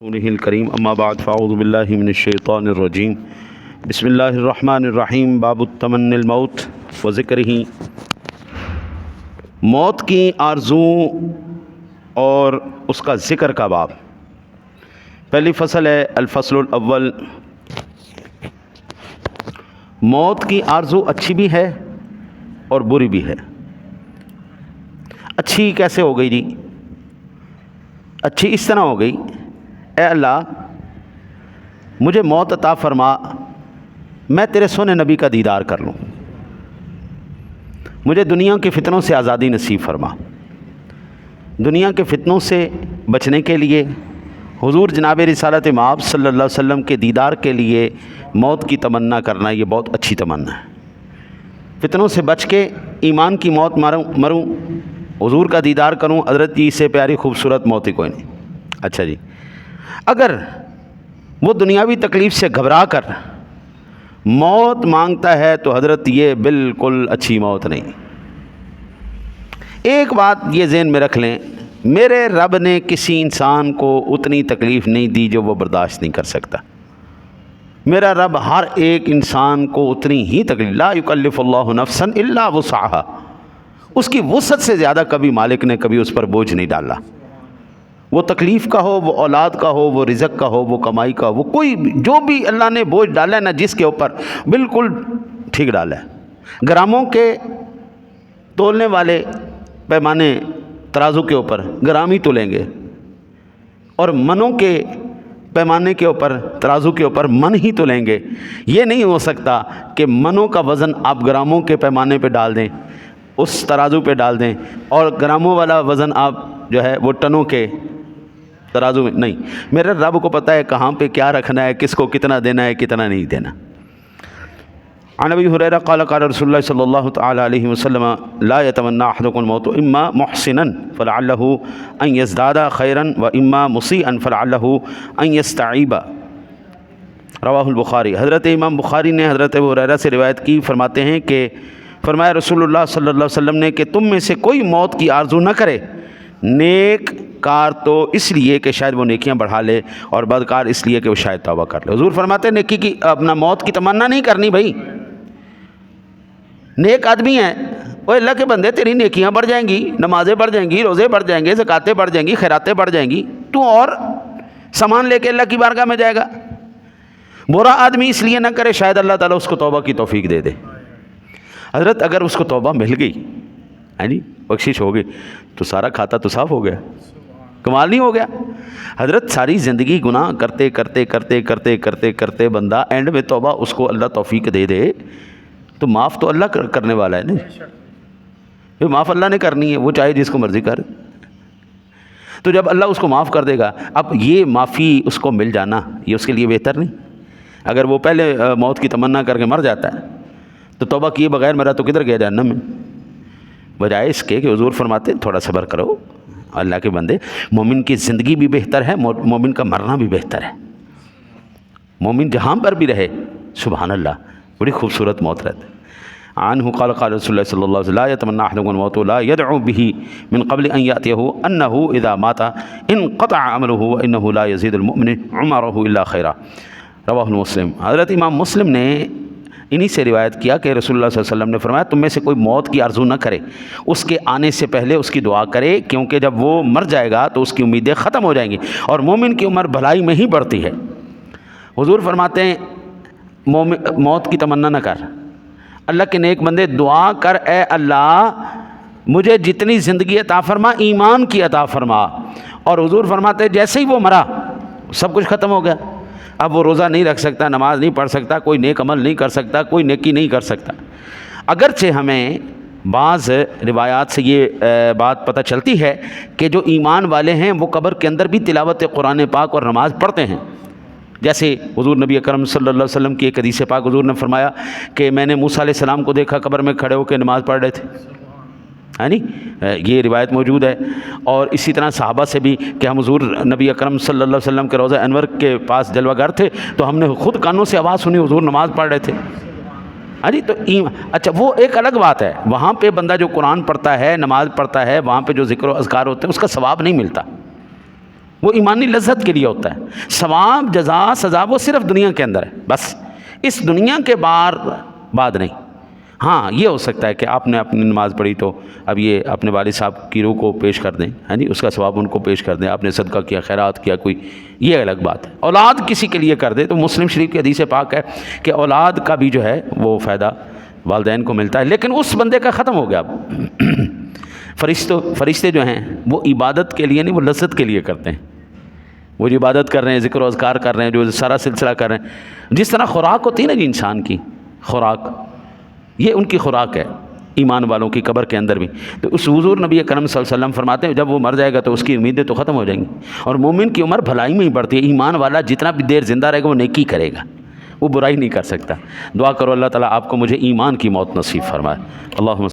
الکریم اما بعد فاعوذ باللہ من الشیطان الرجیم بسم اللہ الرحمن الرحیم باب التمنی الموت و ذکرہ، موت کی آرزو اور اس کا ذکر کا باب۔ پہلی فصل ہے الفصل الاول۔ موت کی آرزو اچھی بھی ہے اور بری بھی ہے۔ اچھی کیسے ہو گئی جی؟ اچھی اس طرح ہو گئی، اے اللہ مجھے موت عطا فرما، میں تیرے سونے نبی کا دیدار کر لوں، مجھے دنیا کے فتنوں سے آزادی نصیب فرما۔ دنیا کے فتنوں سے بچنے کے لیے حضور جناب رسالت مآب صلی اللہ علیہ وسلم کے دیدار کے لیے موت کی تمنا کرنا، یہ بہت اچھی تمنا ہے۔ فتنوں سے بچ کے ایمان کی موت مروں، حضور کا دیدار کروں، حضرت کی اس سے پیاری خوبصورت موت ہی کوئی نہیں۔ اچھا جی، اگر وہ دنیاوی تکلیف سے گھبرا کر موت مانگتا ہے تو حضرت یہ بالکل اچھی موت نہیں۔ ایک بات یہ ذہن میں رکھ لیں، میرے رب نے کسی انسان کو اتنی تکلیف نہیں دی جو وہ برداشت نہیں کر سکتا۔ میرا رب ہر ایک انسان کو اتنی ہی تکلیف، لا یکلف اللہ نفسا الا وسعها، اس کی وسعت سے زیادہ کبھی مالک نے کبھی اس پر بوجھ نہیں ڈالا۔ وہ تکلیف کا ہو، وہ اولاد کا ہو، وہ رزق کا ہو، وہ کمائی کا ہو، وہ کوئی جو بھی اللہ نے بوجھ ڈالا ہے نا جس کے اوپر، بالکل ٹھیک ڈالا ہے۔ گراموں کے تولنے والے پیمانے ترازو کے اوپر گرام ہی تولیں گے، اور منوں کے پیمانے کے اوپر ترازو کے اوپر من ہی تولیں گے۔ یہ نہیں ہو سکتا کہ منوں کا وزن آپ گراموں کے پیمانے پہ ڈال دیں، اس ترازو پہ ڈال دیں، اور گراموں والا وزن آپ جو ہے وہ ٹنوں کے ترازو میں نہیں۔ میرے رب کو پتہ ہے کہاں پہ کیا رکھنا ہے، کس کو کتنا دینا ہے، کتنا نہیں دینا۔ عن ابی ہریرہ قال قال رسول اللہ صلی اللہ تعالی علیہ وسلم لا يتمنى احدكم الموت اما محسنا فلعله ان يزداد خيرا واما مسيئا فلعله ان يستعيب، رواہ البخاری۔ حضرت امام بخاری نے حضرت ابو ہریرہ سے روایت کی، فرماتے ہیں کہ فرمایا رسول اللہ صلی اللہ علیہ وسلم نے کہ تم میں سے کوئی موت کی آرزو نہ کرے، نیک کار تو اس لیے کہ شاید وہ نیکیاں بڑھا لے، اور بدکار اس لیے کہ وہ شاید توبہ کر لے۔ حضور فرماتے ہیں نیکی کی اپنا موت کی تمنا نہیں کرنی بھائی۔ نیک آدمی ہیں، وہ اللہ کے بندے، تیری نیکیاں بڑھ جائیں گی، نمازیں بڑھ جائیں گی، روزے بڑھ جائیں گے، زکاتیں بڑھ جائیں گی، خیراتیں بڑھ جائیں گی، تو اور سامان لے کے اللہ کی بارگاہ میں جائے گا۔ برا آدمی اس لیے نہ کرے شاید اللہ تعالیٰ اس کو توبہ کی توفیق دے دے۔ حضرت اگر اس کو توبہ مل گئی، جی بخشش ہو گئی، تو سارا کھاتا تو صاف ہو گیا، کمال نہیں ہو گیا؟ حضرت ساری زندگی گناہ کرتے کرتے کرتے کرتے کرتے کرتے بندہ اینڈ میں توبہ اس کو اللہ توفیق دے دے تو معاف تو اللہ کرنے والا ہے نا، معاف اللہ نے کرنی ہے، وہ چاہے جس کو مرضی کر۔ تو جب اللہ اس کو معاف کر دے گا، اب یہ معافی اس کو مل جانا یہ اس کے لیے بہتر نہیں؟ اگر وہ پہلے موت کی تمنا کر کے مر جاتا ہے تو توبہ کیے بغیر مرا تو کدھر گیا جہنم میں، بجائے اس کے کہ حضور فرماتے تھوڑا صبر کرو اللہ کے بندے، مومن کی زندگی بھی بہتر ہے، مومن کا مرنا بھی بہتر ہے۔ مومن جہاں پر بھی رہے سبحان اللہ بڑی خوبصورت موت رہتا ہے۔ عنہ قال قال رسول اللہ صلی اللہ علیہ وسلم لا يتمنى احدكم الموت لا يدعو به من قبل ان ياتيه انه اذا مات انقطع عمله وانه لا يزيد المؤمن عمره الا خيرا، رواہ مسلم۔ حضرت امام مسلم نے انہی سے روایت کیا کہ رسول اللہ صلی اللہ علیہ وسلم نے فرمایا تم میں سے کوئی موت کی آرزو نہ کرے، اس کے آنے سے پہلے اس کی دعا کرے، کیونکہ جب وہ مر جائے گا تو اس کی امیدیں ختم ہو جائیں گی، اور مومن کی عمر بھلائی میں ہی بڑھتی ہے۔ حضور فرماتے ہیں موت کی تمنا نہ کر، اللہ کے نیک بندے دعا کر، اے اللہ مجھے جتنی زندگی عطا فرما ایمان کی عطا فرما، اور حضور فرماتے ہیں جیسے ہی وہ مرا سب کچھ ختم ہو گیا۔ اب وہ روزہ نہیں رکھ سکتا، نماز نہیں پڑھ سکتا، کوئی نیک عمل نہیں کر سکتا، کوئی نیکی نہیں کر سکتا۔ اگرچہ ہمیں بعض روایات سے یہ بات پتہ چلتی ہے کہ جو ایمان والے ہیں وہ قبر کے اندر بھی تلاوت قرآن پاک اور نماز پڑھتے ہیں، جیسے حضور نبی اکرم صلی اللہ علیہ وسلم کی ایک حدیث پاک حضور نے فرمایا کہ میں نے موسیٰ علیہ السلام کو دیکھا قبر میں کھڑے ہو کے نماز پڑھ رہے تھے، ہے نہیں؟ یہ روایت موجود ہے۔ اور اسی طرح صحابہ سے بھی کہ ہم حضور نبی اکرم صلی اللہ علیہ وسلم کے روضہ انور کے پاس جلوہ گر تھے تو ہم نے خود کانوں سے آواز سنی حضور نماز پڑھ رہے تھے، ہاں جی۔ تو اچھا وہ ایک الگ بات ہے، وہاں پہ بندہ جو قرآن پڑھتا ہے، نماز پڑھتا ہے، وہاں پہ جو ذکر و اذکار ہوتے ہیں اس کا ثواب نہیں ملتا، وہ ایمانی لذت کے لیے ہوتا ہے. ثواب، جزا، سزا وہ صرف دنیا کے اندر ہے، بس اس دنیا کے بعد نہیں. ہاں یہ ہو سکتا ہے کہ آپ نے اپنی نماز پڑھی تو اب یہ اپنے والد صاحب کی روح کو پیش کر دیں، ہاں جی، اس کا ثواب ان کو پیش کر دیں. آپ نے صدقہ کیا، خیرات کیا کوئی، یہ الگ بات ہے. اولاد کسی کے لیے کر دے تو مسلم شریف کی حدیث پاک ہے کہ اولاد کا بھی جو ہے وہ فائدہ والدین کو ملتا ہے. لیکن اس بندے کا ختم ہو گیا. اب فرشتے جو ہیں وہ عبادت کے لیے نہیں، وہ لذت کے لیے کرتے ہیں. وہ جو عبادت کر رہے ہیں، ذکر و اذکار کر رہے ہیں، جو سارا سلسلہ کر رہے ہیں، جس طرح خوراک ہوتی ہے نا جی انسان کی خوراک، یہ ان کی خوراک ہے ایمان والوں کی قبر کے اندر بھی. تو اس حضور نبی کرم صلی اللہ علیہ وسلم فرماتے ہیں جب وہ مر جائے گا تو اس کی امیدیں تو ختم ہو جائیں گی. اور مومن کی عمر بھلائی میں ہی بڑھتی ہے. ایمان والا جتنا بھی دیر زندہ رہے گا وہ نیکی کرے گا، وہ برائی نہیں کر سکتا. دعا کرو اللہ تعالیٰ آپ کو مجھے ایمان کی موت نصیب فرمائے. اللہم